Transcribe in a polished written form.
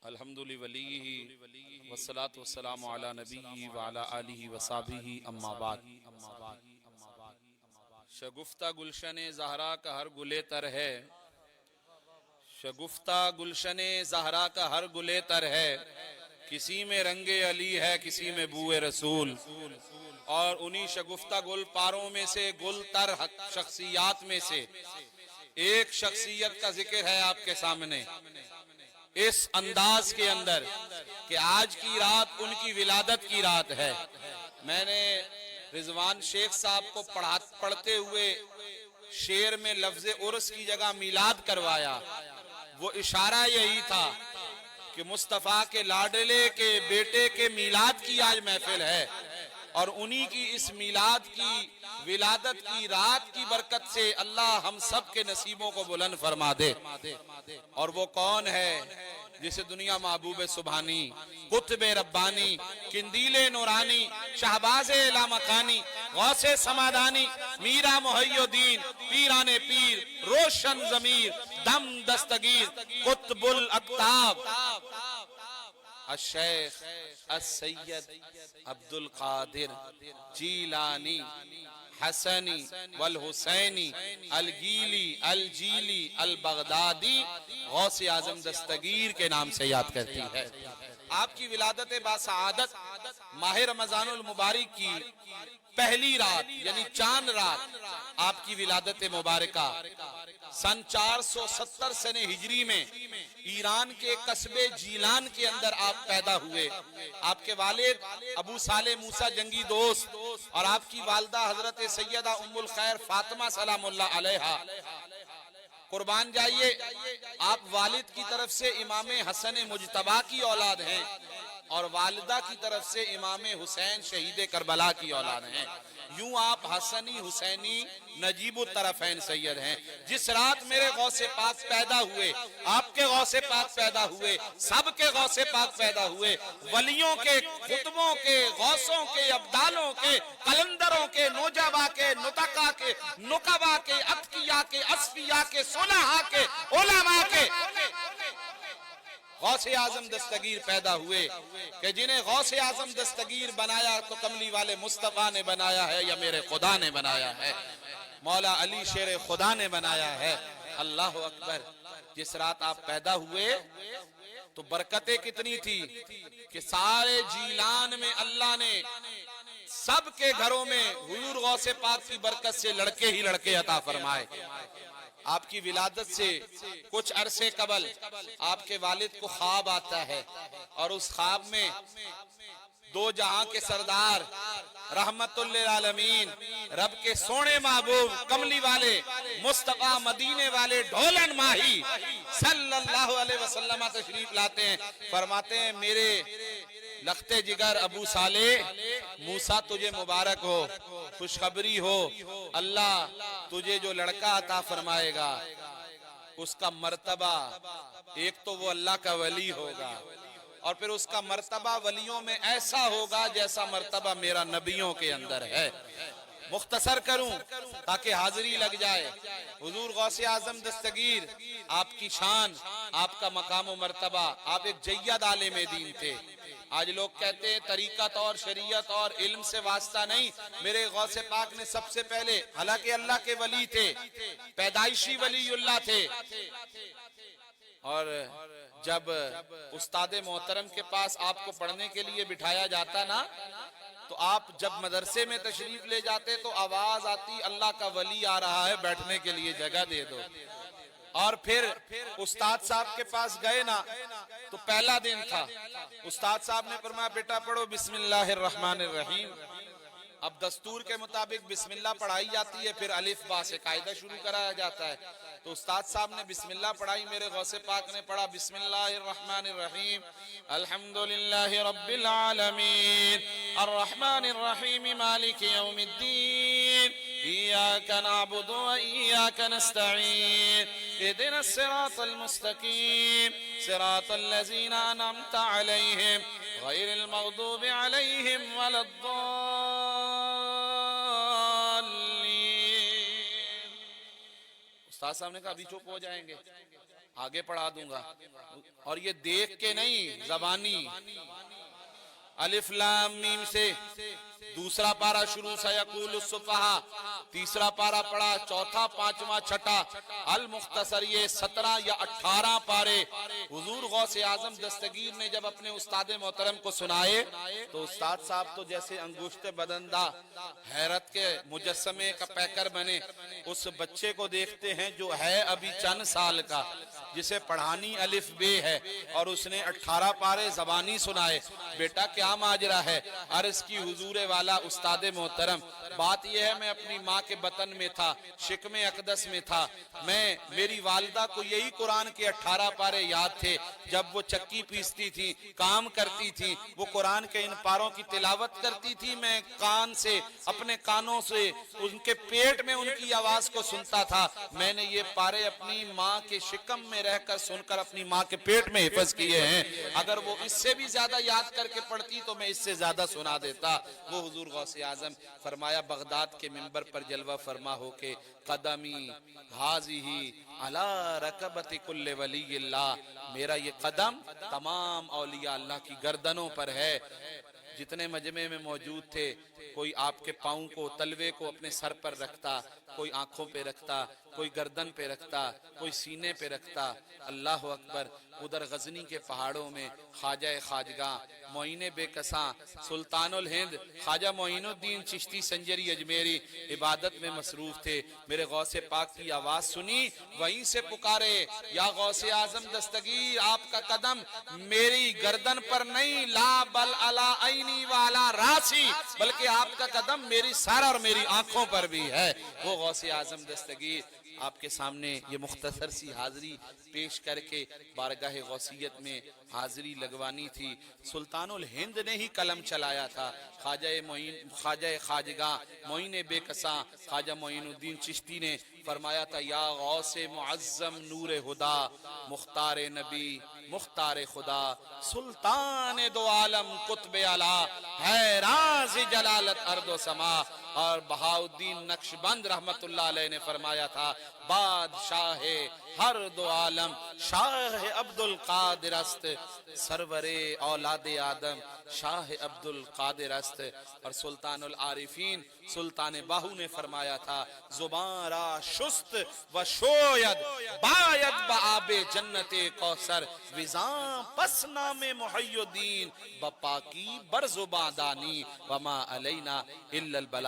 الحمد للہ والصلاة والسلام علی نبی وعلی آلہ وصحبہ اما بعد۔ شگفتہ گلشن زہرا کا ہر گلے تر ہے، شگفتہ گلشن زہرا کا ہر گلے تر ہے، کسی میں رنگ علی ہے کسی میں بوئے رسول، اور انہی شگفتہ گل پاروں میں سے گل تر شخصیات میں سے ایک شخصیت کا ذکر ہے آپ کے سامنے اس انداز کے اندر کہ آج کی رات ان کی ولادت کی رات ہے۔ میں نے رضوان شیخ صاحب کو پڑھتے ہوئے شعر میں لفظ عرس کی جگہ میلاد کروایا، وہ اشارہ یہی تھا کہ مصطفیٰ کے لاڈلے کے بیٹے کے میلاد کی آج محفل ہے، اور انہی کی اس میلاد کی ولادت کی رات کی برکت سے اللہ ہم سب کے نصیبوں کو بلند فرما دے۔ اور وہ کون ہے جسے دنیا محبوب سبحانی، قطب ربانی، قندیل نورانی، شہباز لامکانی، غوث سمادانی، میرا محی الدین، پیران پیر، روشن ضمیر، دم دستگیر، قطب الاقطاب الشیخ السید عبد القادر جیلانی حسنی والحسینی الگیلی الجیلی البغدادی غوث اعظم دستگیر کے نام سے یاد کرتی ہے۔ آپ کی ولادت باسعادت ماہ رمضان المبارک کی پہلی رات یعنی چاند رات آپ کی ولادت مبارکہ سن 470 سنہ ہجری میں ایران کے قصبے جیلان کے اندر آپ پیدا ہوئے۔ آپ کے والد ابو صالح موسیٰ جنگی دوست اور آپ کی والدہ حضرت سیدہ ام الخیر فاطمہ سلام اللہ علیہا، قربان جائیے، آپ والد کی طرف سے امام حسن مجتبیٰ کی اولاد ہیں اور والدہ کی طرف سے امام حسین شہید کربلا کی اولاد ہیں۔ یوں آپ حسنی حسینی نجیب الطرفین سید ہیں۔ جس رات میرے غوث پاک پیدا ہوئے، آپ کے غوث پاک پیدا ہوئے، سب کے غوث پاک پیدا ہوئے، ولیوں کے، خطبوں کے، غوثوں کے، ابدالوں کے، قلندروں کے، نوجبا کے، نتقا کے، نقبا کے، اتقیاء کے، اصفیاء کے، صلحاء کے، علماء کے غوث اعظم دستگیر پیدا ہوئے کہ جنہیں غوث اعظم دستگیر بنایا تو کملی والے مصطفیٰ نے بنایا ہے یا میرے خدا نے بنایا ہے، مولا علی شیر خدا نے بنایا ہے۔ اللہ اکبر۔ جس رات آپ پیدا ہوئے تو برکتیں کتنی تھی کہ سارے جیلان میں اللہ نے سب کے گھروں میں حضور غوث پاک کی برکت سے لڑکے ہی لڑکے عطا فرمائے۔ آپ کی ولادت سے کچھ عرصے قبل آپ کے والد کو خواب آتا ہے، اور اس خواب میں دو جہاں کے سردار رحمت للعالمین رب کے سونے محبوب کملی والے مصطفیٰ مدینے والے ڈھولن ماہی صلی اللہ علیہ وسلم تشریف لاتے ہیں، فرماتے ہیں میرے لخت جگر ابو صالح موسیٰ تجھے مبارک ہو، خوشخبری ہو، اللہ تجھے جو لڑکا عطا فرمائے گا اس کا مرتبہ ایک تو وہ اللہ کا ولی ہوگا، اور پھر اس کا مرتبہ ولیوں میں ایسا ہوگا جیسا مرتبہ میرا نبیوں کے اندر ہے۔ مختصر کروں تاکہ حاضری لگ جائے، حضور غوث اعظم دستگیر آپ کی شان، آپ کا مقام و مرتبہ، آپ ایک جید عالم دین تھے۔ آج لوگ کہتے ہیں طریقت اور شریعت اور علم سے واسطہ نہیں، میرے غوث پاک نے سب سے پہلے، حالانکہ اللہ کے ولی تھے، پیدائشی ولی اللہ تھے، اور جب استاد محترم کے پاس آپ کو پڑھنے کے لیے بٹھایا جاتا نا تو آپ جب مدرسے میں تشریف لے جاتے تو آواز آتی اللہ کا ولی آ رہا ہے بیٹھنے کے لیے جگہ دے دو، اور پھر استاد صاحب کے پاس گئے نا تو پہلا دن تھا، استاد صاحب نے فرمایا بیٹا پڑھو بسم اللہ الرحمن الرحیم۔ اب دستور کے مطابق بسم اللہ پڑھائی جاتی ہے، پھر الف با سے قاعدہ شروع کرایا جاتا ہے، تو استاد صاحب نے بسم اللہ پڑھائی، میرے غوث پاک نے پڑھا بسم اللہ الرحمن الرحیم الحمدللہ رب العالمین الرحمن الرحیم مالک یوم الدین ایاک نعبد و ایاک نستعین اهدنا الصراط المستقیم صراط الذین انعمت علیہم غیر المغضوب علیہم ولا الضالین۔ استاد صاحب نے کہا ابھی چپ ہو جائیں گے، آگے پڑھا دوں گا، اور یہ دیکھ کے نہیں، زبانی الف لام میم سے دوسرا پارا شروع سیقول السفہاء، تیسرا پارا پڑھا، چوتھا، پانچواں، چھٹا، المختصر، یہ 17 یا 18 پارے حضور غوث اعظم دستگیر نے جب اپنے استاد محترم کو سنائے تو استاد صاحب تو جیسے انگشت بدندہ حیرت کے مجسمے کا پیکر بنے، اس بچے کو دیکھتے ہیں جو ہے ابھی چند سال کا، جسے پڑھانی الف بے ہے، اور اس نے 18 پارے زبانی سنائے۔ بیٹا کیا ماجرا ہے؟ عرض کی حضور والا استاد محترم، بات یہ ہے میں اپنی ماں کے بطن میں تھا، شکم اقدس میں تھا، میری والدہ کو یہی قرآن کے 18 پارے یاد تھے، جب وہ چکی پیستی تھی، کام کرتی تھی، وہ قرآن کے ان پاروں کی تلاوت کرتی تھی، میں کان سے، اپنے کانوں سے ان کے پیٹ میں ان کی آواز کو سنتا تھا، میں نے یہ پارے اپنی ماں کے شکم میں رہ کر سن کر اپنی ماں کے پیٹ میں حفظ کیے ہیں، اگر وہ اس سے بھی زیادہ یاد کر کے پڑھتی تو میں اس سے زیادہ سنا دیتا۔ وہ حضور غوث اعظم، فرمایا بغداد کے منبر پر جلوہ فرما ہو کے قدمی ہاذہی علی رکبت کل ولی اللہ، میرا یہ قدم تمام اولیاء اللہ کی گردنوں پر ہے۔ جتنے مجمع میں موجود تھے، کوئی آپ کے پاؤں کو، تلوے کو اپنے سر پر رکھتا، کوئی آنکھوں پہ رکھتا، کوئی گردن پہ رکھتا، کوئی سینے پہ رکھتا۔ اللہ اکبر۔ ادھر غزنی کے پہاڑوں میں خواجہ خواجگاں معین بے کساں سلطان الہند خواجہ معین الدین چشتی سنجری اجمیری عبادت میں مصروف تھے، میرے غوث پاک کی آواز سنی، وہیں سے پکارے یا غوث اعظم دستگیر، آپ کا قدم میری گردن پر نہیں، لا بل علی عینی والا راسی، بلکہ آپ کا قدم میری سر اور میری آنکھوں پر بھی ہے۔ وہ غوث اعظم دستگیر آپ کے سامنے یہ مختصر سی حاضری پیش کر کے بارگاہ غوثیت میں حاضری لگوانی تھی۔ سلطان الہند نے ہی قلم چلایا تھا، خواجہ خواجگاں معین بے کساں خواجہ معین الدین چشتی نے فرمایا تھا، یا غوث معظم نور ہدا، مختار نبی مختار خدا، سلطان دو عالم قطب اعلیٰ، ہے راز جلالت ارض و سما۔ اور بہاؤالدین نقشبند رحمت اللہ علیہ نے فرمایا تھا، بادشاہ ہر دو عالم شاہ عبد القادر است، سرور اولاد آدم شاہ عبد القادر است۔ اور سلطان العارفین سلطان باہو نے فرمایا تھا، زبان را شست و شوید باید بآب جنت کوثر، وزاں پس نام محی الدین بپاکی بر زبان دانی، وما علینا الا البلاغ۔